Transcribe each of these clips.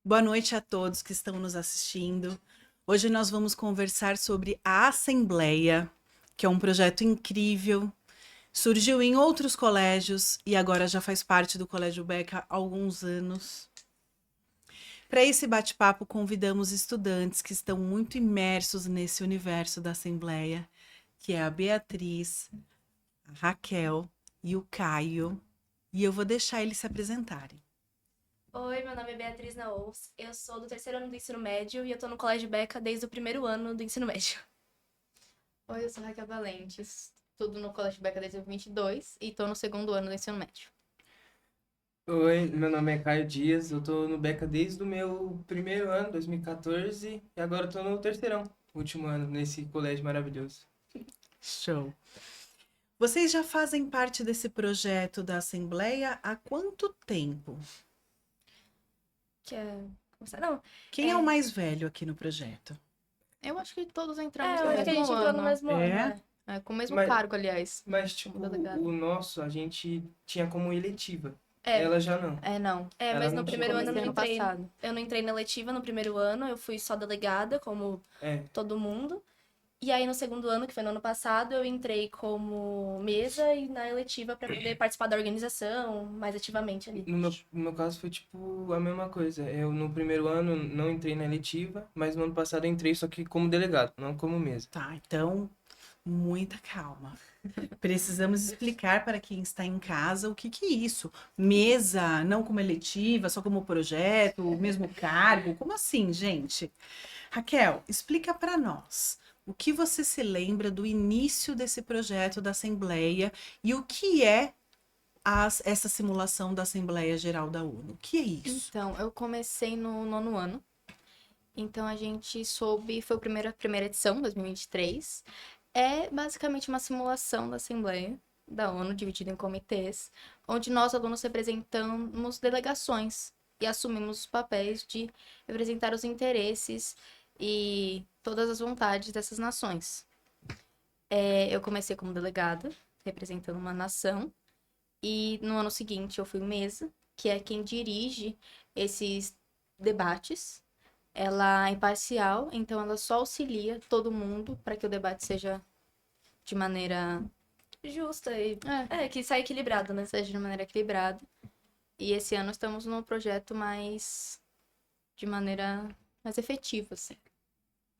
Boa noite a todos que estão nos assistindo. Hoje nós vamos conversar sobre a Assembleia, que é um projeto incrível. Surgiu em outros colégios e agora já faz parte do Colégio Beca há alguns anos. Para esse bate-papo, convidamos estudantes que estão muito imersos nesse universo da Assembleia, que é a Beatriz, a Raquel e o Caio. E eu vou deixar eles se apresentarem. Oi, meu nome é Beatriz Naous, eu sou do terceiro ano do ensino médio e eu tô no Colégio Beca desde o primeiro ano do ensino médio. Oi, eu sou Raquel Valentes, estudo no Colégio Beca desde 2022 e tô no segundo ano do ensino médio. Oi, meu nome é Caio Dias, eu tô no Beca desde o meu primeiro ano, 2014, e agora eu tô no terceirão, último ano, nesse colégio maravilhoso. Show! Vocês já fazem parte desse projeto da Assembleia há quanto tempo? Quer começar? Não, Quem é o mais velho aqui no projeto? Eu acho que todos entramos eu no acho que a mesmo gente entrou no ano. mesmo ano, É? né? Com o mesmo Mas- cargo, aliás, Mas, tipo, como delegado. o nosso a gente tinha como eletiva, É, ela já não. Não. Ela mas não no tinha. primeiro ano eu Comecei não ano entrei. passado. Eu não entrei na letiva no primeiro ano, eu fui só delegada, como É, todo mundo. E aí no segundo ano, que foi no ano passado, eu entrei como mesa e na eletiva pra poder participar da organização mais ativamente ali. no meu caso foi, tipo, a mesma coisa. Eu, no primeiro ano, não entrei na eletiva, mas no ano passado eu entrei, só que como delegado, não como mesa. Tá, então, muita calma. Precisamos explicar para quem está em casa o que que é isso. Mesa, não como eletiva, só como projeto, o mesmo cargo. Como assim, gente? Raquel, explica para nós. O que você se lembra do início desse projeto da Assembleia e o que é essa simulação da Assembleia Geral da ONU? O que é isso? Então, eu comecei no nono ano. Então, a gente soube, foi a primeira edição, 2023. É basicamente uma simulação da Assembleia da ONU, dividida em comitês, onde nós, alunos, representamos delegações e assumimos os papéis de representar os interesses e todas as vontades dessas nações. Eu comecei como delegada, representando uma nação, e no ano seguinte eu fui mesa, que é quem dirige esses debates. Ela é imparcial, então ela só auxilia todo mundo para que o debate seja de maneira Justa e que sai equilibrado, né? seja de maneira equilibrada. E esse ano estamos num projeto de maneira mais efetiva, assim,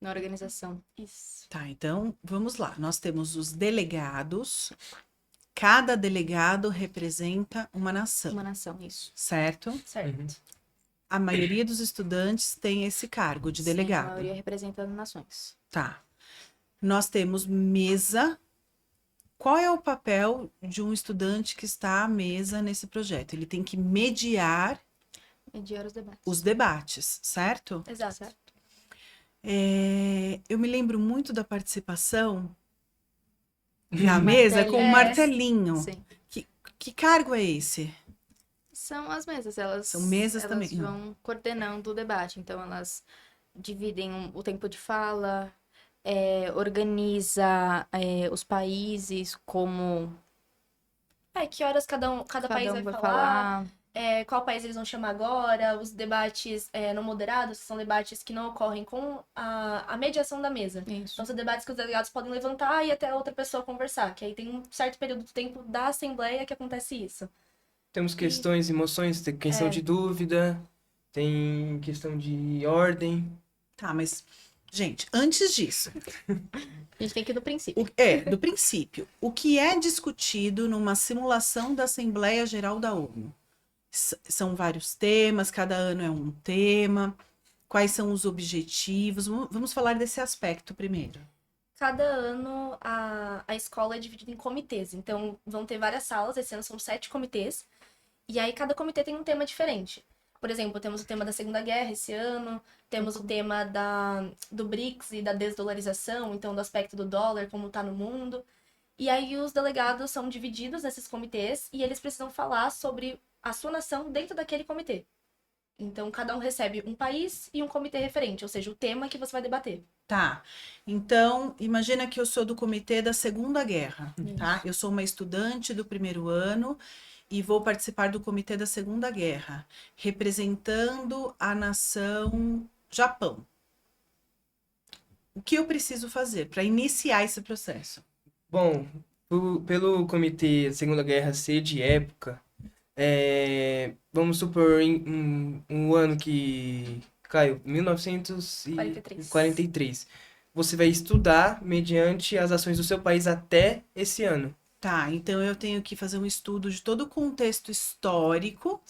na organização. Isso. Tá, então vamos lá. Nós temos os delegados. Cada delegado representa uma nação, Uma nação, isso. certo? Certo. Uhum. A maioria dos estudantes tem esse cargo de Sim, a delegado. maioria representando nações. Tá. Nós temos mesa. Qual é o papel de um estudante que está à mesa nesse projeto? Ele tem que mediar Mediar os debates. os debates, certo? Exato. Certo. Eu me lembro muito da participação na mesa com o martelinho. Sim. Que cargo é esse? São as mesas, elas, São mesas elas também, não. vão coordenando o debate. Então, elas dividem o tempo de fala, organiza os países, como Que horas cada país vai falar. Qual país eles vão chamar agora, os debates não moderados, que são debates que não ocorrem com a mediação da mesa. Isso. Então, são debates que os delegados podem levantar e até a outra pessoa conversar, que aí tem um certo período do tempo da Assembleia que acontece isso. Temos questões, emoções, tem questão de dúvida, tem questão de ordem. Tá, mas, gente, antes disso, A gente tem que ir do princípio. do princípio, o que é discutido numa simulação da Assembleia Geral da ONU? São vários temas, cada ano é um tema. Quais são os objetivos? Vamos falar desse aspecto primeiro. Cada ano a escola é dividida em comitês, então vão ter várias salas, esse ano são 7 comitês, e aí cada comitê tem um tema diferente. Por exemplo, temos o tema da Segunda Guerra esse ano, temos o tema do BRICS e da desdolarização, então do aspecto do dólar, como está no mundo. E aí os delegados são divididos nesses comitês e eles precisam falar sobre a sua nação dentro daquele comitê. Então cada um recebe um país e um comitê referente, ou seja, o tema que você vai debater. Tá. Então, imagina que eu sou do comitê da Segunda Guerra, tá? Eu sou uma estudante do primeiro ano e vou participar do Comitê da Segunda Guerra, representando a nação Japão. O que eu preciso fazer para iniciar esse processo? Bom, pelo Comitê Segunda Guerra ser de época, vamos supor um ano que caiu, 1943. Você vai estudar mediante as ações do seu país até esse ano. Tá, então eu tenho que fazer um estudo de todo o contexto histórico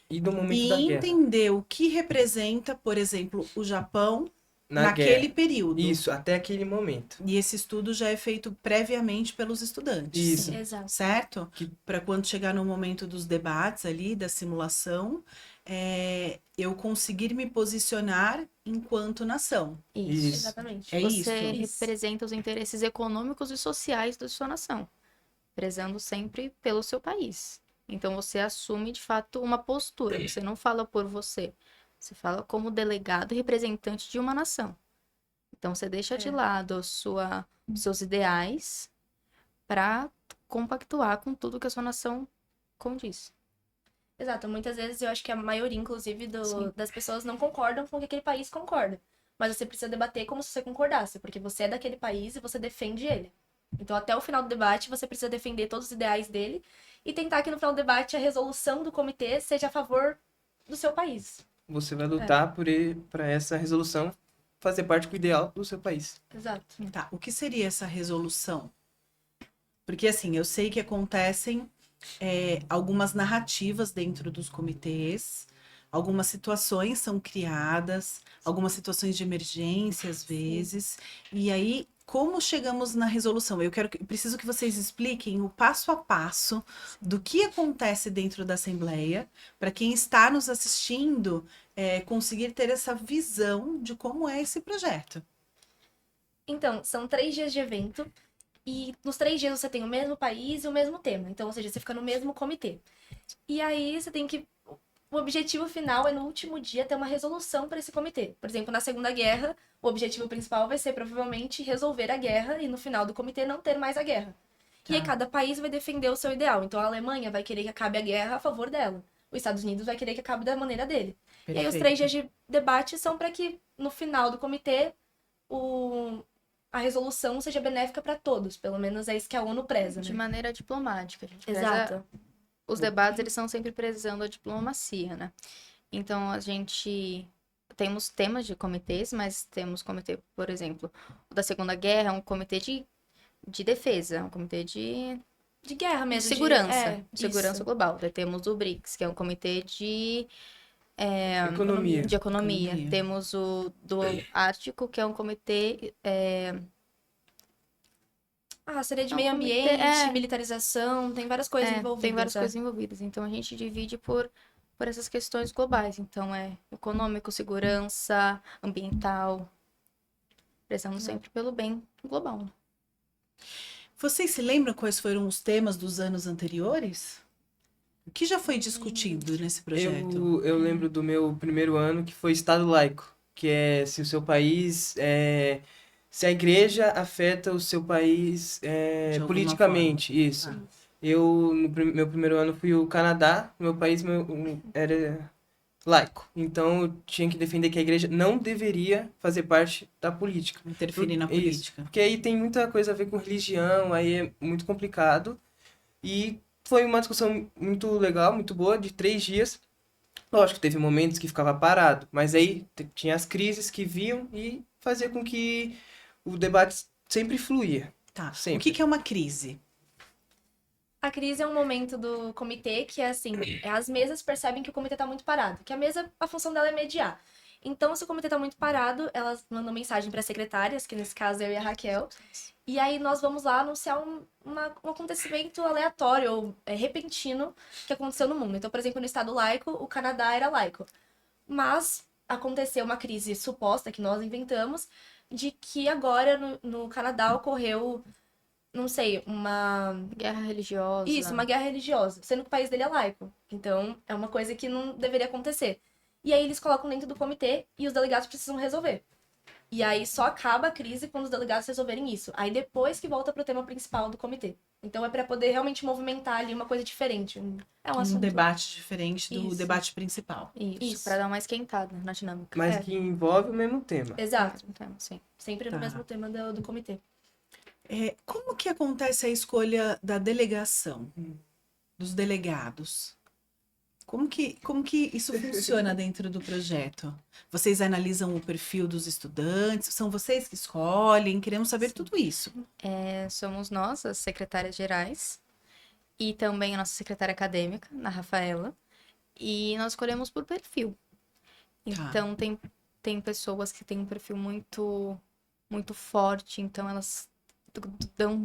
E do momento e da guerra. entender o que representa, por exemplo, o Japão Na naquele guerra. período. Isso, até aquele momento. E esse estudo já é feito previamente pelos estudantes. Isso. Exato. Certo? Que- Para quando chegar no momento dos debates ali, da simulação, eu conseguir me posicionar enquanto nação. Isso. Isso. Exatamente. É Você isso? representa os interesses econômicos e sociais da sua nação, prezando sempre pelo seu país. Então você assume de fato uma postura, você não fala por você, você fala como delegado e representante de uma nação. Então você deixa de lado os seus ideais para compactuar com tudo que a sua nação condiz. Exato. Muitas vezes eu acho que a maioria, inclusive, Sim. das pessoas não concordam com o que aquele país concorda. Mas você precisa debater como se você concordasse, porque você é daquele país e você defende ele. Então, até o final do debate, você precisa defender todos os ideais dele e tentar que no final do debate a resolução do comitê seja a favor do seu país. Você vai lutar para essa resolução fazer parte do ideal do seu país. Exato. Tá, o que seria essa resolução? Porque assim, eu sei que acontecem algumas narrativas dentro dos comitês, algumas situações são criadas, algumas situações de emergência às vezes, e aí como chegamos na resolução? Eu preciso que vocês expliquem o passo a passo do que acontece dentro da Assembleia, para quem está nos assistindo conseguir ter essa visão de como é esse projeto. Então, são 3 dias de evento e nos 3 dias você tem o mesmo país e o mesmo tema. Então, ou seja, você fica no mesmo comitê. E aí você tem que... O objetivo final é no último dia ter uma resolução para esse comitê. Por exemplo, na Segunda Guerra, o objetivo principal vai ser provavelmente resolver a guerra e no final do comitê não ter mais a guerra. E aí Tá. cada país vai defender o seu ideal. Então a Alemanha vai querer que acabe a guerra a favor dela. Os Estados Unidos vai querer que acabe da maneira dele. E aí os Perfeito. 3 dias de debate são para que no final do comitê a resolução seja benéfica para todos. Pelo menos é isso que a ONU preza, De né? maneira diplomática. A gente preza- Exato. Os debates, eles são sempre prezando a diplomacia, né? Então, a gente... Temos temas de comitês, mas temos comitê, por exemplo, o da Segunda Guerra, é um comitê de defesa, é um comitê de De guerra mesmo. segurança, de segurança isso. global. Daí temos o BRICS, que é um comitê de Economia. economia. Economia. Temos o do Ártico, que é um comitê Seria de É um meio comitê, ambiente, militarização, tem várias coisas envolvidas. tem várias né? coisas envolvidas. Então, a gente divide por essas questões globais. Então, é econômico, segurança, ambiental, prezando sempre pelo bem global. Né? Vocês se lembram quais foram os temas dos anos anteriores? O que já foi discutido nesse projeto? Eu lembro do meu primeiro ano que foi Estado laico, que é se o seu país, se a igreja afeta o seu país De alguma politicamente, isso. Ah. Eu, no meu primeiro ano, fui o Canadá, meu país era laico. Então, eu tinha que defender que a igreja não deveria fazer parte da política. Interferir na Isso, política. porque aí tem muita coisa a ver com religião, aí é muito complicado. E foi uma discussão muito legal, muito boa, de 3 dias. Lógico, teve momentos que ficava parado, mas aí tinha as crises que vinham e fazia com que o debate sempre fluía. Tá. Sempre. O que é uma crise? A crise é um momento do comitê que é assim, as mesas percebem que o comitê tá muito parado, que a mesa, a função dela é mediar. Então, se o comitê tá muito parado, elas mandam mensagem para as secretárias, que nesse caso eu e a Raquel, e aí nós vamos lá anunciar um acontecimento aleatório ou repentino que aconteceu no mundo. Então, por exemplo, no Estado laico, o Canadá era laico. Mas aconteceu uma crise suposta que nós inventamos de que agora no Canadá ocorreu, não sei, uma Guerra religiosa. isso, uma guerra religiosa, sendo que o país dele é laico. Então, é uma coisa que não deveria acontecer. E aí eles colocam dentro do comitê e os delegados precisam resolver. E aí só acaba a crise quando os delegados resolverem isso. Aí depois que volta pro tema principal do comitê. Então é para poder realmente movimentar ali uma coisa diferente. É um Um assunto. debate diferente do Isso. debate principal. Isso, Isso. pra dar uma esquentada na dinâmica. Mas É. que envolve o mesmo tema. Exato. Então, sim. Sempre Tá. no mesmo tema do comitê. Como que acontece a escolha da delegação, dos delegados? Como que isso funciona dentro do projeto? Vocês analisam o perfil dos estudantes? São vocês que escolhem? Queremos saber tudo isso. Somos nós, as secretárias gerais, e também a nossa secretária acadêmica, a Rafaela, e nós escolhemos por perfil. Então, tem pessoas que têm um perfil muito, muito forte, então elas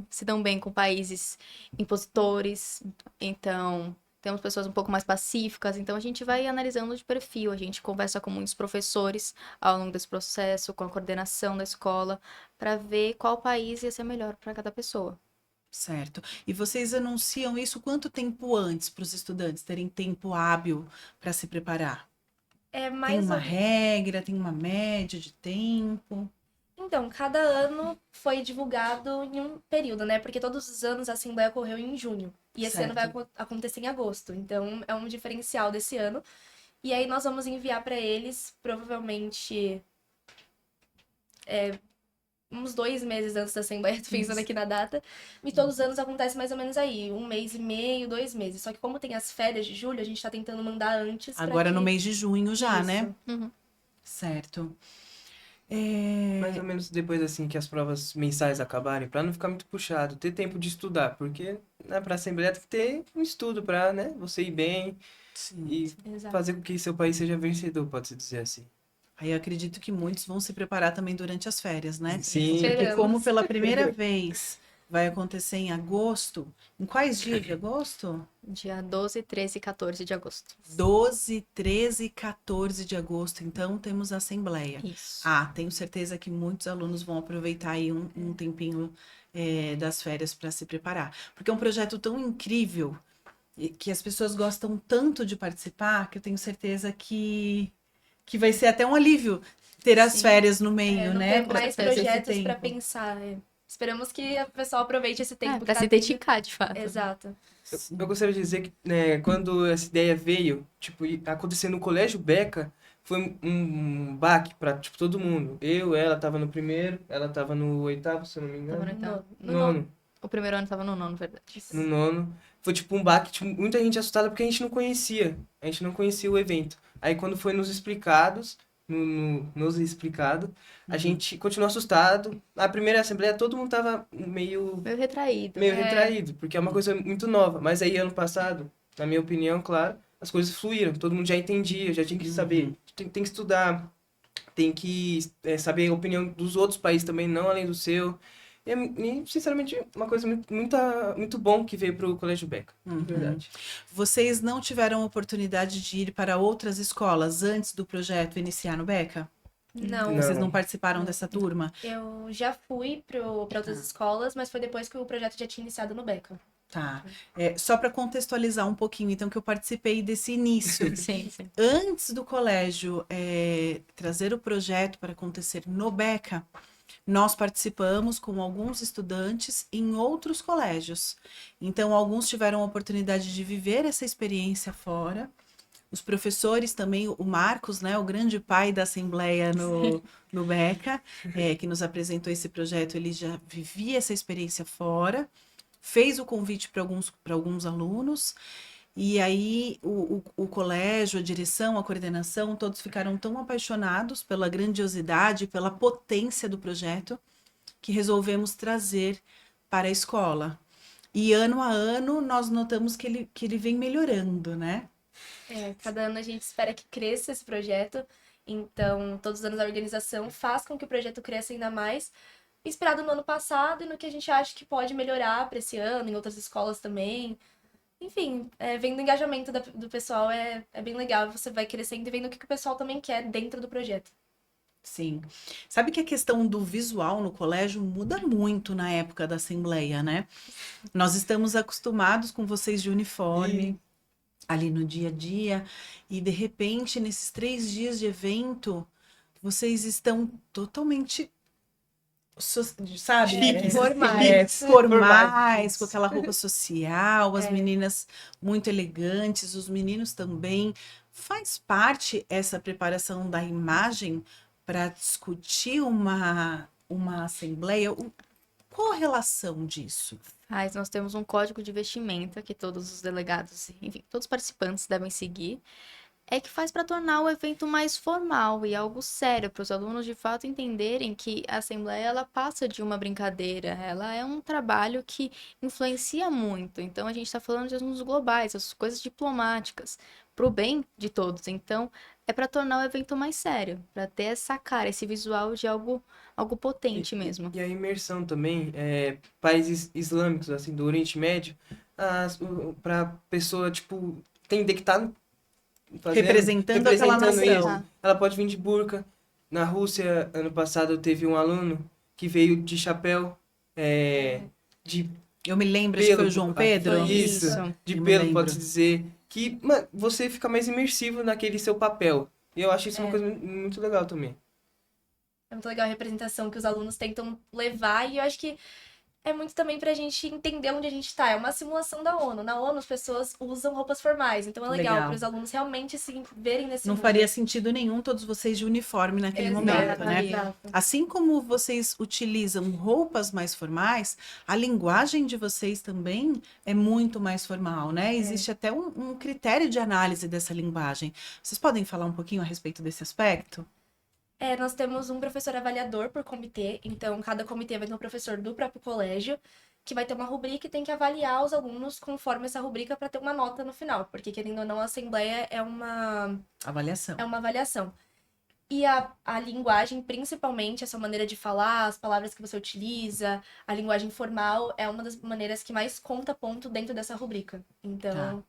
se dão bem com países impositores, então temos pessoas um pouco mais pacíficas, então a gente vai analisando de perfil, a gente conversa com muitos professores ao longo desse processo, com a coordenação da escola, para ver qual país ia ser melhor para cada pessoa. Certo. E vocês anunciam isso quanto tempo antes para os estudantes terem tempo hábil para se preparar? É Tem mais uma ou- regra, tem uma média de tempo? Então, cada ano foi divulgado em um período, né? Porque todos os anos a Assembleia ocorreu em junho. E esse ano vai Certo. acontecer em agosto. Então, é um diferencial desse ano. E aí, nós vamos enviar para eles, provavelmente, uns 2 meses antes da Assembleia, tô pensando aqui na data. E todos os anos acontece mais ou menos aí, 1 mês e meio, 2 meses. Só que como tem as férias de julho, a gente tá tentando mandar antes pra Agora no que... mês de junho já, né? Isso. Uhum. Certo. Mais ou menos depois assim que as provas mensais acabarem, pra não ficar muito puxado, ter tempo de estudar, porque né, pra Assembleia tem que ter um estudo pra, né, você ir bem Sim. e Exato. fazer com que seu país seja vencedor, pode-se dizer assim. Aí eu acredito que muitos vão se preparar também durante as férias, né? Sim, Porque Esperamos. como pela primeira vez vai acontecer em agosto, em quais dias de agosto? Dia 12, 13 e 14 de agosto. 12, 13 e 14 de agosto, então temos a Assembleia. Isso. Tenho certeza que muitos alunos vão aproveitar aí um tempinho das férias para se preparar. Porque é um projeto tão incrível e que as pessoas gostam tanto de participar que eu tenho certeza que vai ser até um alívio ter as Sim. férias no meio, Não né? ter mais pra ter esse projetos pra tempo. pensar. Esperamos que o pessoal aproveite esse tempo que Pra tá se tendo. dedicar, de fato. Exato. eu gostaria de dizer que né, quando essa ideia veio, tipo, acontecer no Colégio Beca, foi um baque pra, tipo, todo mundo. Ela tava no primeiro, ela tava no oitavo, se eu não me Tava no engano. oitavo. No Nono. O primeiro ano tava no nono, verdade. No nono. Foi tipo um baque, tipo, muita gente assustada porque a gente não conhecia. A gente não conhecia o evento. Aí quando foi nos explicados, nos explicado, a gente continuou assustado. A primeira assembleia todo mundo tava Meio retraído. meio É. retraído, porque é uma coisa muito nova. Mas aí ano passado, na minha opinião, claro, as coisas fluíram. Todo mundo já entendia, já tinha que saber. Tem que estudar, tem que saber a opinião dos outros países também, não além do seu. E, sinceramente, uma coisa muito bom que veio pro Colégio Beca. De verdade. Vocês não tiveram oportunidade de ir para outras escolas antes do projeto iniciar no Beca? Não. Não. Vocês não participaram dessa para Eu já fui para outras escolas, mas foi depois que o projeto já tinha iniciado no Beca. Tá. Só para contextualizar um pouquinho, então, que eu participei desse início. Sim, sim. Antes do colégio trazer o projeto para acontecer no Beca, nós participamos com alguns estudantes em outros colégios. Então, alguns tiveram a oportunidade de viver essa experiência fora. Os professores também, o Marcos, né, o grande pai da Assembleia no Beca, que nos apresentou esse projeto, ele já vivia essa experiência fora, fez o convite para alguns alunos, e aí o colégio, a direção, a coordenação, todos ficaram tão apaixonados pela grandiosidade, pela potência do projeto, que resolvemos trazer para a escola. E ano a ano nós notamos que ele vem melhorando, né? Cada ano a gente espera que cresça esse projeto. Então, todos os anos a organização faz com que o projeto cresça ainda mais, inspirado no ano passado e no que a gente acha que pode melhorar para esse ano, em outras escolas também. Enfim, vendo o engajamento do pessoal é bem legal. Você vai crescendo e vendo o que o pessoal também quer dentro do projeto. Sim. Sabe que a questão do visual no colégio muda muito na época da Assembleia, né? Nós estamos acostumados com vocês de uniforme, ali no dia a dia, e de repente, nesses 3 dias de evento, vocês estão totalmente sabe? Formais. Formais, com aquela roupa social, as É. meninas muito elegantes, os meninos também. Faz parte essa preparação da imagem para discutir uma assembleia? Qual a relação disso? Mas nós temos um código de vestimenta que todos os delegados, enfim, todos os participantes devem seguir. É que faz para tornar o evento mais formal e algo sério, para os alunos de fato entenderem que a Assembleia ela passa de uma brincadeira, ela é um trabalho que influencia muito. Então a gente está falando de assuntos globais, as coisas diplomáticas, para o bem de todos. Então é para tornar o evento mais sério, para ter essa cara, esse visual de algo potente mesmo. E a imersão também, países islâmicos, assim, do Oriente Médio, pra pessoa, tipo, entender que tá Representando aquela nação. isso. Ela pode vir de burca. Na Rússia, ano passado, teve um aluno que veio de chapéu, de Eu me lembro, acho que foi o João Pedro. Foi isso, de Eu me pelo, lembro. pode-se dizer. Que, mano, você fica mais imersivo naquele seu papel. E eu acho isso uma coisa muito legal também. É muito legal a representação que os alunos tentam levar, e eu acho que é muito também pra gente entender onde a gente tá. É uma simulação da ONU. Na ONU as pessoas usam roupas formais, então é legal Legal. para os alunos realmente se verem nesse Não mundo. faria sentido nenhum todos vocês de uniforme naquele momento, né? Exato. Assim como vocês utilizam roupas mais formais, a linguagem de vocês também é muito mais formal, né? Existe até um critério de análise dessa linguagem. Vocês podem falar um pouquinho a respeito desse aspecto? Nós temos um professor avaliador por comitê, então cada comitê vai ter um professor do próprio colégio, que vai ter uma rubrica e tem que avaliar os alunos conforme essa rubrica para ter uma nota no final, porque querendo ou não, a assembleia é uma Avaliação. avaliação. E a linguagem, principalmente, essa maneira de falar, as palavras que você utiliza, a linguagem formal, é uma das maneiras que mais conta ponto dentro dessa rubrica. Então,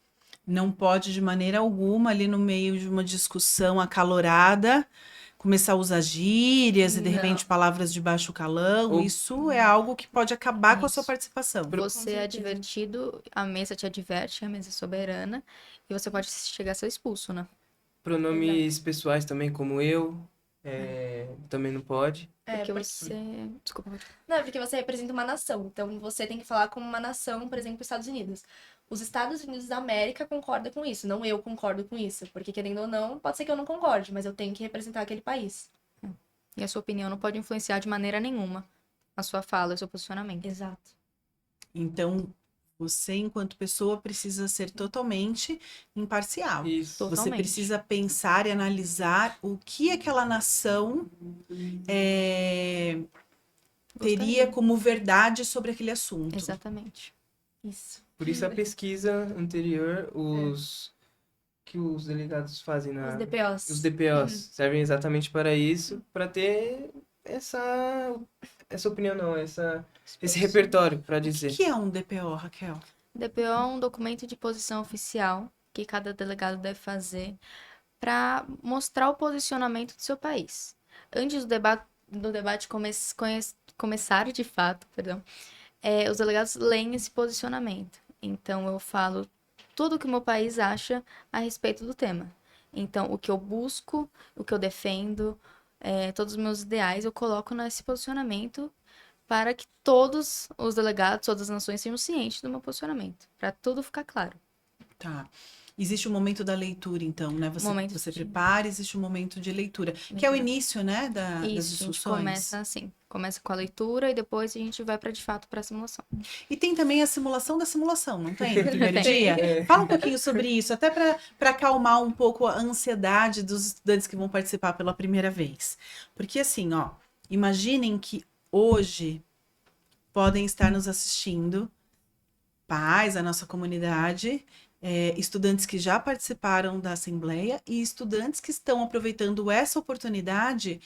Não pode, de maneira alguma, ali no meio de uma discussão acalorada, começar a usar gírias e, de Não. repente, palavras de baixo calão. Ou- Isso é algo que pode acabar com a sua Isso. participação. Você é certeza. advertido, a mesa te adverte, a mesa é soberana, e você pode chegar a ser expulso, né? Pronomes pessoais também, como eu, também não pode. Porque você. Desculpa. não, é porque você representa uma nação. Então, você tem que falar como uma nação, por exemplo, os Estados Unidos. Os Estados Unidos da América concordam com isso, não eu concordo com isso. Porque, querendo ou não, pode ser que eu não concorde, mas eu tenho que representar aquele país. E a sua opinião não pode influenciar de maneira nenhuma a sua fala, o seu posicionamento. Exato. Então, você, enquanto pessoa, precisa ser totalmente imparcial. Isso. Tô- Você Totalmente. precisa pensar e analisar o que aquela nação teria como verdade sobre aquele assunto. Exatamente. Isso. Por isso a pesquisa anterior, que os delegados fazem Os DPOs. Os DPOs servem exatamente para isso, para ter essa opinião, não, esse repertório para O dizer. que é um DPO, Raquel? DPO é um documento de posição oficial que cada delegado deve fazer para mostrar o posicionamento do seu país. Antes do debate começar de fato, perdão, os delegados leem esse posicionamento. Então, eu falo tudo o que o meu país acha a respeito do tema. Então, o que eu busco, o que eu defendo, todos os meus ideais, eu coloco nesse posicionamento para que todos os delegados, todas as nações sejam cientes do meu posicionamento, para tudo ficar claro. Tá. Existe o momento da leitura, então, né? Momento Você de- prepara, existe o momento de leitura, que é o início, né, das Isso, a gente discussões. começa assim. Começa com a leitura e depois a gente vai para de fato para a simulação. E tem também a simulação da simulação, não tem? No primeiro Tem. dia? Fala um pouquinho sobre isso, até para acalmar um pouco a ansiedade dos estudantes que vão participar pela primeira vez. Porque assim, ó, imaginem que hoje podem estar nos assistindo pais, a nossa comunidade, estudantes que já participaram da Assembleia e estudantes que estão aproveitando essa oportunidade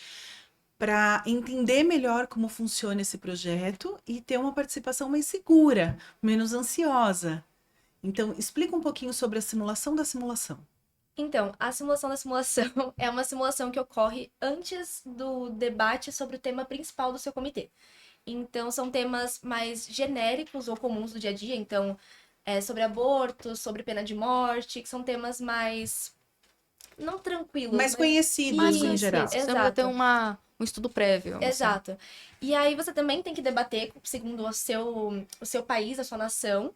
para entender melhor como funciona esse projeto e ter uma participação mais segura, menos ansiosa. Então, explica um pouquinho sobre a simulação da simulação. Então, a simulação da simulação é uma simulação que ocorre antes do debate sobre o tema principal do seu comitê. Então, são temas mais genéricos ou comuns do dia a dia. Então, sobre aborto, sobre pena de morte, que são temas mais... não tranquilos, Mais mas conhecidos mais em geral. conhecidos. Você vai ter Exato. um estudo prévio. assim. Exato. E aí você também tem que debater segundo o seu país, a sua nação.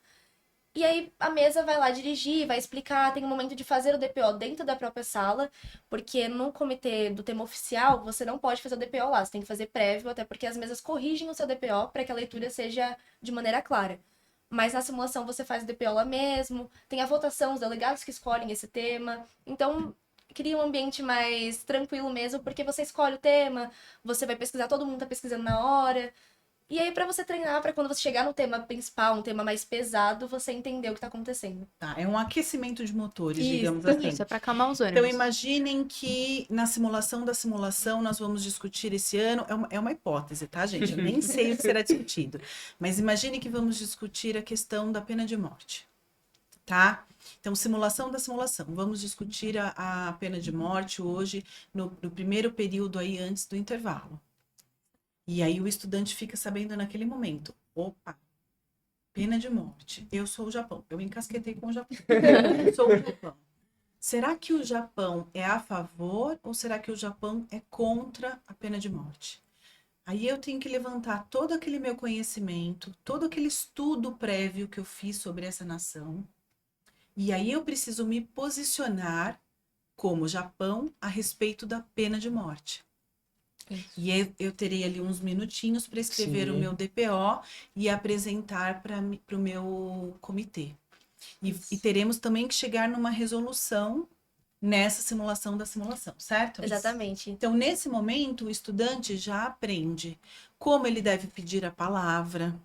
E aí a mesa vai lá dirigir, vai explicar, tem um momento de fazer o DPO dentro da própria sala, porque no comitê do tema oficial você não pode fazer o DPO lá, você tem que fazer prévio, até porque as mesas corrigem o seu DPO para que a leitura seja de maneira clara. Mas na simulação você faz o DPO lá mesmo, tem a votação, os delegados que escolhem esse tema. Então cria um ambiente mais tranquilo mesmo, porque você escolhe o tema, você vai pesquisar, todo mundo tá pesquisando na hora. E aí, pra você treinar, pra quando você chegar no tema principal, um tema mais pesado, você entender o que tá acontecendo. Tá, é um aquecimento de motores, Isso, digamos assim. Isso, é pra acalmar os Então, ânimos. imaginem que na simulação da simulação nós vamos discutir esse ano. É uma hipótese, tá, gente? Eu nem sei o que será discutido. Mas imagine que vamos discutir a questão da pena de morte, tá? Então, simulação da simulação. Vamos discutir a pena de morte hoje, no primeiro período aí antes do intervalo. E aí o estudante fica sabendo naquele momento: opa, pena de morte. Eu sou o Japão. Eu encasquetei com o Japão. Eu sou o Japão. Será que o Japão é a favor ou será que o Japão é contra a pena de morte? Aí eu tenho que levantar todo aquele meu conhecimento, todo aquele estudo prévio que eu fiz sobre essa nação. E aí eu preciso me posicionar como Japão a respeito da pena de morte. Isso. E eu terei ali uns minutinhos para escrever o Sim. meu DPO e apresentar para o meu comitê. E teremos também que chegar numa resolução nessa simulação da simulação, certo? Exatamente. Então, nesse momento, o estudante já aprende como ele deve pedir a palavra,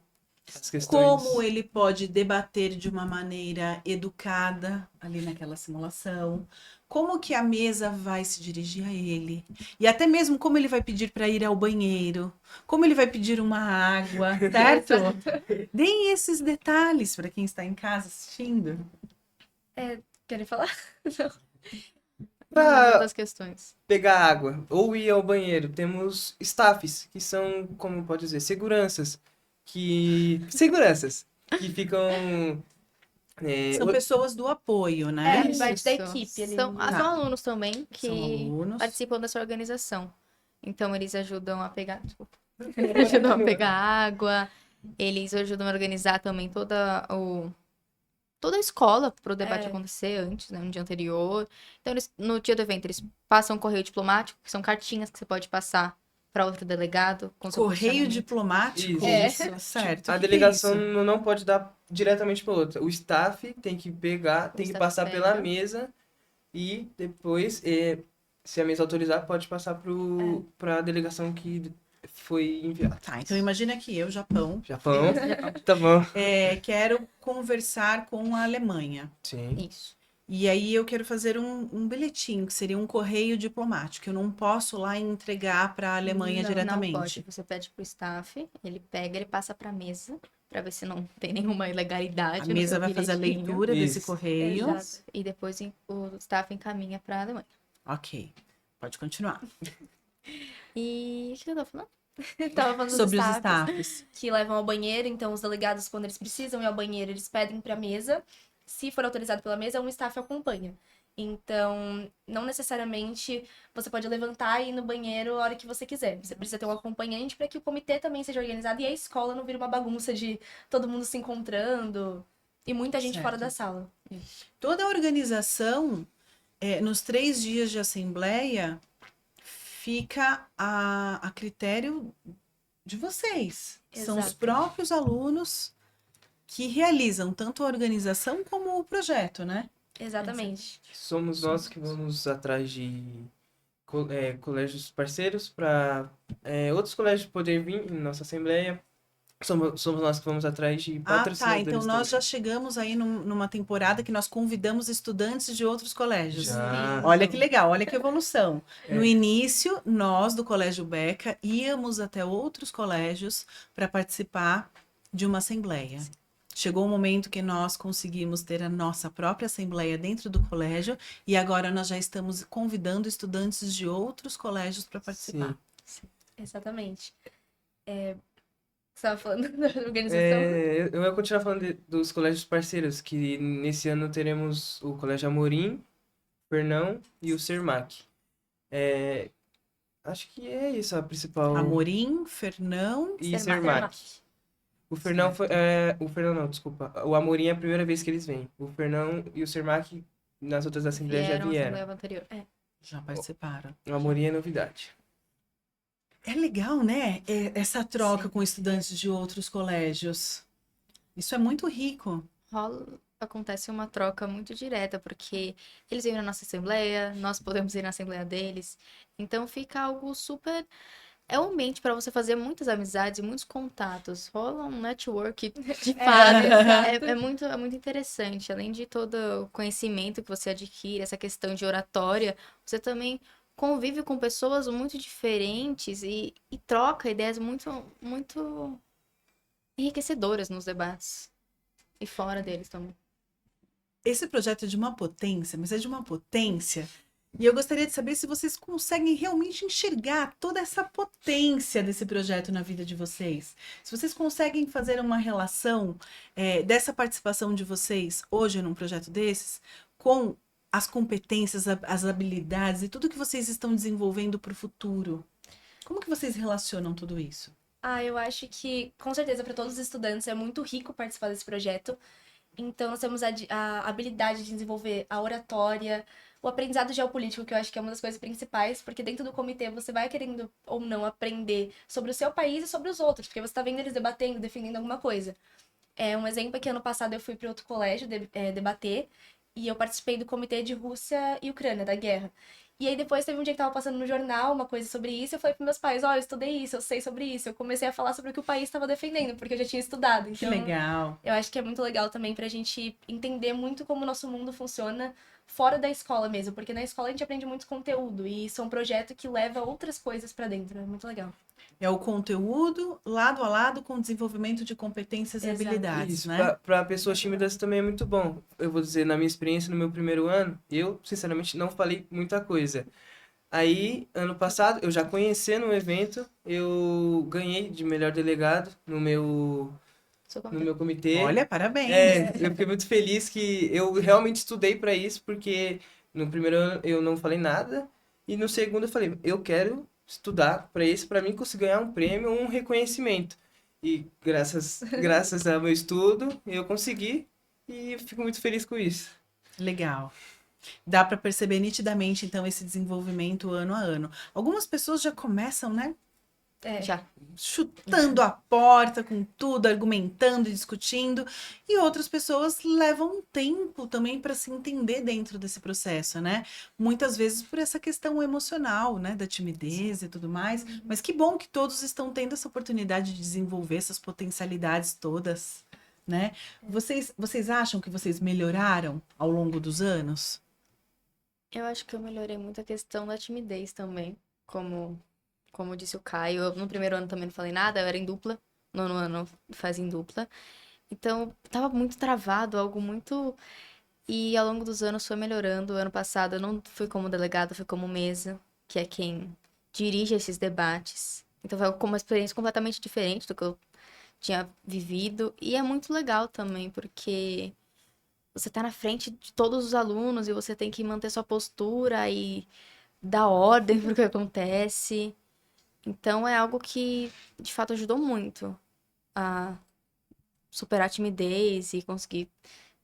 As questões. como ele pode debater de uma maneira educada ali naquela simulação, como que a mesa vai se dirigir a ele, e até mesmo como ele vai pedir para ir ao banheiro, como ele vai pedir uma água, certo? Deem esses detalhes para quem está em casa assistindo. Querem falar? Pra Das questões. pegar água ou ir ao banheiro, temos staffs, que são, como pode dizer, seguranças que ficam São pessoas do apoio, né? É, parte da Isso. equipe ali. São Tá. alunos também São que alunos. participam dessa organização. Então, eles ajudam a pegar. Desculpa. Eles ajudam a pegar água, eles ajudam a organizar também toda a escola para o debate É. acontecer antes, né, no dia anterior. Então, no dia do evento, eles passam correio diplomático, que são cartinhas que você pode passar para outro delegado com seu Correio posicionamento. diplomático? Isso. Certo. A O que que é delegação isso? não pode dar diretamente para outra. O staff tem que pegar, tem que staff passar pega. pela mesa e depois, se a mesa autorizar, pode passar para a delegação que foi enviada. Tá, então imagina que eu, Japão, Japão, tá bom. quero conversar com a Alemanha. Sim. Isso. E aí eu quero fazer um bilhetinho, que seria um correio diplomático. Eu não posso lá entregar para a Alemanha Não, diretamente. Não pode. Você pede pro staff, ele pega, ele passa pra mesa, pra ver se não tem nenhuma ilegalidade. A no mesa seu vai fazer a bilhetinho. leitura desse Isso. correio. Exato. E depois o staff encaminha pra Alemanha. Ok, pode continuar. E o que eu tava falando? Tava falando Sobre dos os staffs staffs. que levam ao banheiro, então os delegados, quando eles precisam ir ao banheiro, eles pedem pra mesa. Se for autorizado pela mesa, um staff acompanha. Então, não necessariamente você pode levantar e ir no banheiro a hora que você quiser. Você precisa ter um acompanhante para que o comitê também seja organizado e a escola não vire uma bagunça de todo mundo se encontrando e muita gente Certo. fora da sala. Toda a organização, nos 3 dias de assembleia, fica a critério de vocês. São os Exato. próprios alunos que realizam tanto a organização como o projeto, né? Exatamente. Somos nós que vamos atrás de colégios parceiros para outros colégios poderem vir em nossa assembleia. Somos nós que vamos atrás de Ah, tá. patrocinadores Então nós já também. chegamos aí numa temporada que nós convidamos estudantes de outros colégios. Já. Olha que legal, olha que evolução. É. No início, nós do Colégio Beca íamos até outros colégios para participar de uma assembleia. Chegou o momento que nós conseguimos ter a nossa própria assembleia dentro do colégio e agora nós já estamos convidando estudantes de outros colégios para participar. Sim. Exatamente. Você estava falando da organização? Eu vou continuar falando dos colégios parceiros, que nesse ano teremos o Colégio Amorim, Fernão e o Sermac. Acho que é isso a principal. Amorim, Fernão. E Sermac. Sermac. O Fernão foi. O Fernão não, desculpa. O Amorim é a primeira vez que eles vêm. O Fernão e o Sermac nas outras assembleias já Vieram na vieram. Assembleia anterior. Já participaram. O Amorim é novidade. É legal, né? Essa troca Sim. com estudantes de outros colégios. Isso é muito rico. Acontece uma troca muito direta, porque eles vêm na nossa assembleia, nós podemos ir na assembleia deles. Então fica algo super. É um ambiente para você fazer muitas amizades e muitos contatos. Rola um network de fato. É muito interessante. Além de todo o conhecimento que você adquire, essa questão de oratória, você também convive com pessoas muito diferentes e troca ideias muito enriquecedoras nos debates. E fora deles também. Esse projeto é de uma potência, mas é de uma potência. E eu gostaria de saber se vocês conseguem realmente enxergar toda essa potência desse projeto na vida de vocês. Se vocês conseguem fazer uma relação dessa participação de vocês hoje num projeto desses com as competências, as habilidades e tudo que vocês estão desenvolvendo para o futuro. Como que vocês relacionam tudo isso? Eu acho que, com certeza, para todos os estudantes é muito rico participar desse projeto. Então, nós temos a habilidade de desenvolver a oratória, o aprendizado geopolítico, que eu acho que é uma das coisas principais, porque dentro do comitê você vai querendo ou não aprender sobre o seu país e sobre os outros, porque você está vendo eles debatendo, defendendo alguma coisa. Um exemplo é que ano passado eu fui para outro colégio debater, e eu participei do comitê de Rússia e Ucrânia, da guerra. E aí depois teve um dia que tava passando no jornal uma coisa sobre isso, eu falei pros meus pais, eu estudei isso, eu sei sobre isso. Eu comecei a falar sobre o que o país estava defendendo, porque eu já tinha estudado. Que Então, legal. eu acho que é muito legal também pra gente entender muito como o nosso mundo funciona fora da escola mesmo, porque na escola a gente aprende muito conteúdo e isso é um projeto que leva outras coisas pra dentro, é muito legal. É o conteúdo lado a lado com o desenvolvimento de competências e Exato. habilidades, Isso, né? para pessoas tímidas também é muito bom. Eu vou dizer, na minha experiência no meu primeiro ano, eu, sinceramente, não falei muita coisa. Aí, ano passado, eu já conhecendo o evento, eu ganhei de melhor delegado no meu comitê. Olha, parabéns. Eu fiquei muito feliz que eu realmente estudei para isso, porque no primeiro ano eu não falei nada, e no segundo eu falei, eu quero estudar para isso, para mim conseguir ganhar um prêmio ou um reconhecimento. E graças ao meu estudo, eu consegui, e eu fico muito feliz com isso. Legal. Dá para perceber nitidamente, então, esse desenvolvimento ano a ano. Algumas pessoas já começam, né? Já. Chutando a porta com tudo, argumentando e discutindo. E outras pessoas levam um tempo também para se entender dentro desse processo, né? Muitas vezes por essa questão emocional, né? Da timidez e tudo mais. Mas que bom que todos estão tendo essa oportunidade de desenvolver essas potencialidades todas, né? Vocês acham que vocês melhoraram ao longo dos anos? Eu acho que eu melhorei muito a questão da timidez também, como disse o Caio. Eu, no primeiro ano também não falei nada, eu era em dupla, no nono ano faz em dupla. Então, tava muito travado, algo muito... E ao longo dos anos foi melhorando. Ano passado eu não fui como delegada, fui como mesa, que é quem dirige esses debates. Então foi uma experiência completamente diferente do que eu tinha vivido. E é muito legal também, porque você tá na frente de todos os alunos e você tem que manter sua postura e dar ordem pro que acontece. Então é algo que, de fato, ajudou muito a superar a timidez e conseguir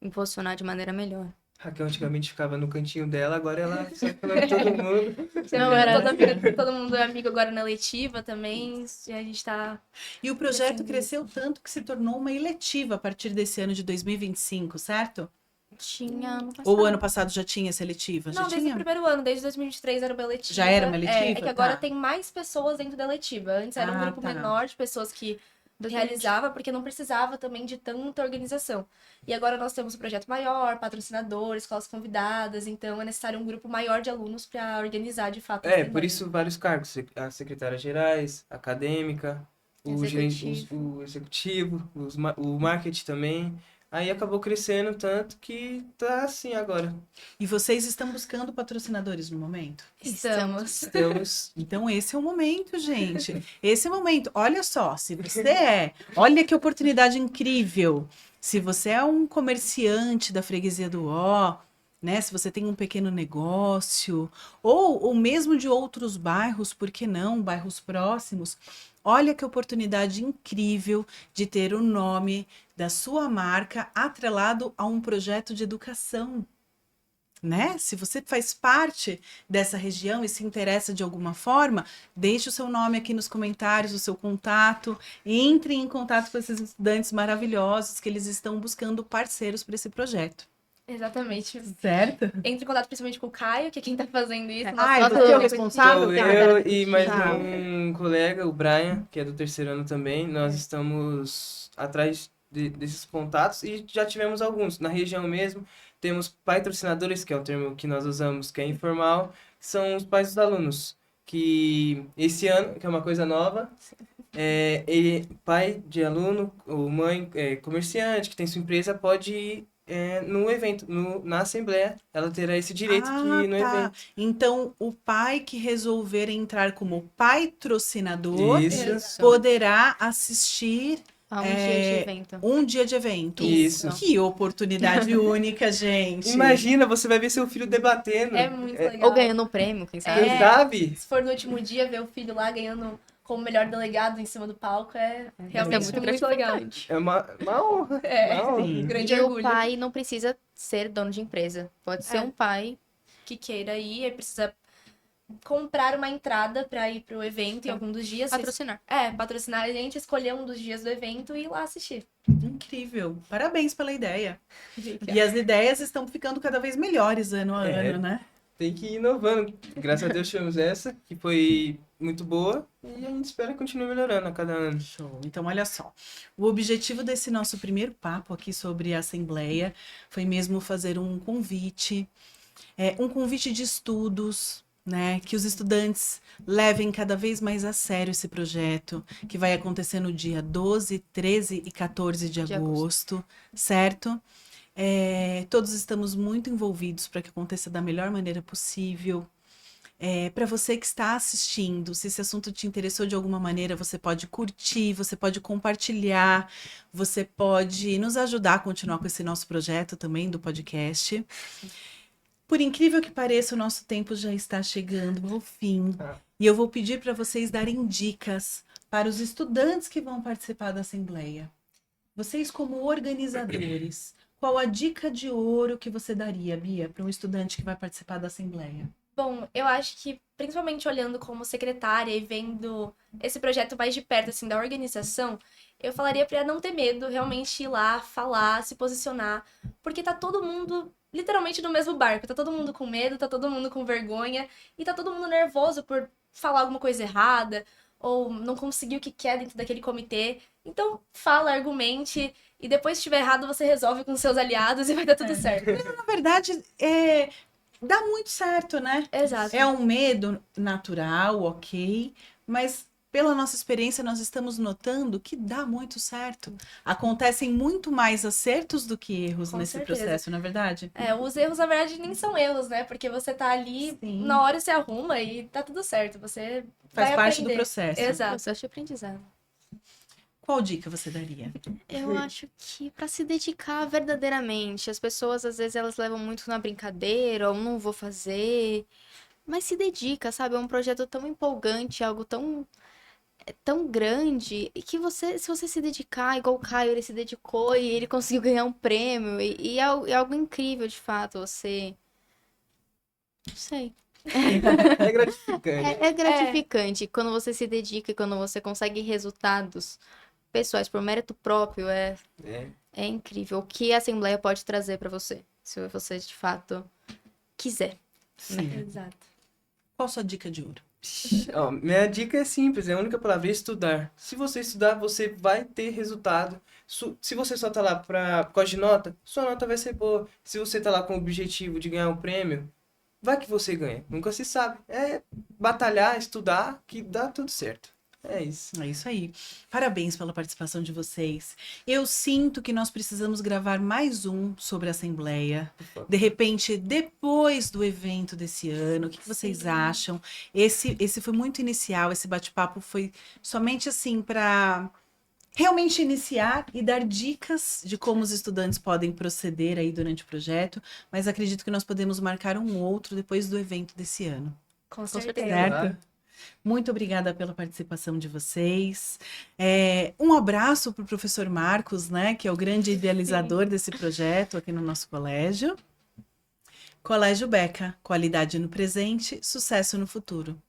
me posicionar de maneira melhor. Raquel antigamente ficava no cantinho dela, agora ela sai falando com todo mundo. Não, todo mundo é amigo agora na letiva também, e a gente tá... E o projeto Defender cresceu tanto que se tornou uma eletiva a partir desse ano de 2025, certo? Tinha ano passado. Ou o ano passado já tinha essa eletiva? Já Não, desde tinha? o primeiro ano, desde 2023 era uma eletiva. Já era uma É eletiva? que agora Tá. tem mais pessoas dentro da eletiva. Antes era um Ah, grupo tá. menor de pessoas que realizava, porque não precisava também de tanta organização. E agora nós temos um projeto maior, patrocinadores, escolas convidadas, então é necessário um grupo maior de alunos para organizar de fato a Por semana. isso vários cargos, as secretárias gerais, acadêmica, o executivo, o marketing também. Aí acabou crescendo tanto que tá assim agora. E vocês estão buscando patrocinadores no momento? Estamos. Temos Então esse é o momento, gente. Esse é o momento. Olha só, se você olha que oportunidade incrível. Se você é um comerciante da Freguesia do Ó, né? Se você tem um pequeno negócio, ou mesmo de outros bairros, por que não, bairros próximos, olha que oportunidade incrível de ter o nome da sua marca atrelado a um projeto de educação. Né? Se você faz parte dessa região e se interessa de alguma forma, deixe o seu nome aqui nos comentários, o seu contato, entre em contato com esses estudantes maravilhosos que eles estão buscando parceiros para esse projeto. Exatamente. Certo? Entre em contato principalmente com o Caio, que é quem tá fazendo isso. Ah, é nosso você o executivo. responsável? Sou Cara? eu e mais Tá. um colega, o Brian, que é do terceiro ano também. Nós estamos atrás desses contatos e já tivemos alguns. Na região mesmo, temos patrocinadores, que é o termo que nós usamos, que é informal, que são os pais dos alunos. Que esse ano, que é uma coisa nova, pai de aluno ou mãe comerciante que tem sua empresa pode ir no evento, na assembleia, ela terá esse direito de ir no evento. Então, o pai que resolver entrar como patrocinador Isso. poderá assistir Há um dia de evento. um dia de evento. Isso. Que oportunidade única, gente. Imagina, você vai ver seu filho debatendo. É muito legal. Ou ganhando um prêmio, quem sabe? Quem sabe? Se for no último dia, ver o filho lá ganhando como melhor delegado em cima do palco é realmente muito muito legal. gratificante. É uma honra. É, Uma honra. sim. grande E o orgulho. pai não precisa ser dono de empresa. Pode ser É. um pai. Que queira ir, aí precisa comprar uma entrada pra ir pro evento em algum dos dias. Patrocinar. Patrocinar a gente, escolher um dos dias do evento e ir lá assistir. Incrível. Parabéns pela ideia. E as ideias estão ficando cada vez melhores ano a ano, né? Tem que ir inovando. Graças a Deus tivemos essa, que foi muito boa. E a gente espera que continue melhorando a cada ano. Show. Então, olha só. O objetivo desse nosso primeiro papo aqui sobre a Assembleia foi mesmo fazer um convite de estudos, né? Que os estudantes levem cada vez mais a sério esse projeto, que vai acontecer no dia 12, 13 e 14 de agosto, certo? Todos estamos muito envolvidos para que aconteça da melhor maneira possível. Para você que está assistindo, se esse assunto te interessou de alguma maneira, você pode curtir, você pode compartilhar, você pode nos ajudar a continuar com esse nosso projeto também do podcast. Por incrível que pareça, o nosso tempo já está chegando ao fim. E eu vou pedir para vocês darem dicas para os estudantes que vão participar da Assembleia. Vocês, como organizadores, qual a dica de ouro que você daria, Bia, para um estudante que vai participar da Assembleia? Bom, eu acho que, principalmente olhando como secretária e vendo esse projeto mais de perto, assim, da organização, eu falaria pra não ter medo, realmente ir lá, falar, se posicionar, porque tá todo mundo literalmente no mesmo barco, tá todo mundo com medo, tá todo mundo com vergonha, e tá todo mundo nervoso por falar alguma coisa errada, ou não conseguir o que quer dentro daquele comitê. Então, fala, argumente, e depois, se estiver errado, você resolve com seus aliados e vai dar tudo certo. Na verdade, dá muito certo, né? Exato. É um medo natural, ok, mas pela nossa experiência nós estamos notando que dá muito certo. Acontecem muito mais acertos do que erros Com nesse certeza. processo, não é verdade? Os erros, na verdade, nem são erros, né? Porque você tá ali, Sim. na hora você arruma e tá tudo certo. Você Faz vai parte aprender. do processo. Exato. Processo de aprendizado. Qual dica você daria? Eu acho que para se dedicar verdadeiramente, as pessoas às vezes elas levam muito na brincadeira, ou não vou fazer, mas se dedica, sabe? É um projeto tão empolgante, algo tão grande, e que se você se dedicar, igual o Caio, ele se dedicou e ele conseguiu ganhar um prêmio, e é algo incrível de fato, você. Não sei. É gratificante. É gratificante quando você se dedica e quando você consegue resultados pessoais por mérito próprio, é incrível. O que a Assembleia pode trazer pra você, se você de fato quiser. Sim. Exato. Qual a sua dica de ouro? Ó, minha dica é simples, é a única palavra, é estudar. Se você estudar, você vai ter resultado. Se você só tá lá por causa de nota, sua nota vai ser boa. Se você tá lá com o objetivo de ganhar um prêmio, vai que você ganha. Nunca se sabe. É batalhar, estudar, que dá tudo certo. É isso. É isso aí. Parabéns pela participação de vocês. Eu sinto que nós precisamos gravar mais um sobre a Assembleia. De repente, depois do evento desse ano, o que vocês acham? Esse foi muito inicial, esse bate-papo foi somente assim para realmente iniciar e dar dicas de como os estudantes podem proceder aí durante o projeto, mas acredito que nós podemos marcar um outro depois do evento desse ano. Com certeza. certeza. Certo? Muito obrigada pela participação de vocês. Um abraço para o professor Marcos, né, que é o grande idealizador desse projeto aqui no nosso colégio. Colégio Beca, qualidade no presente, sucesso no futuro.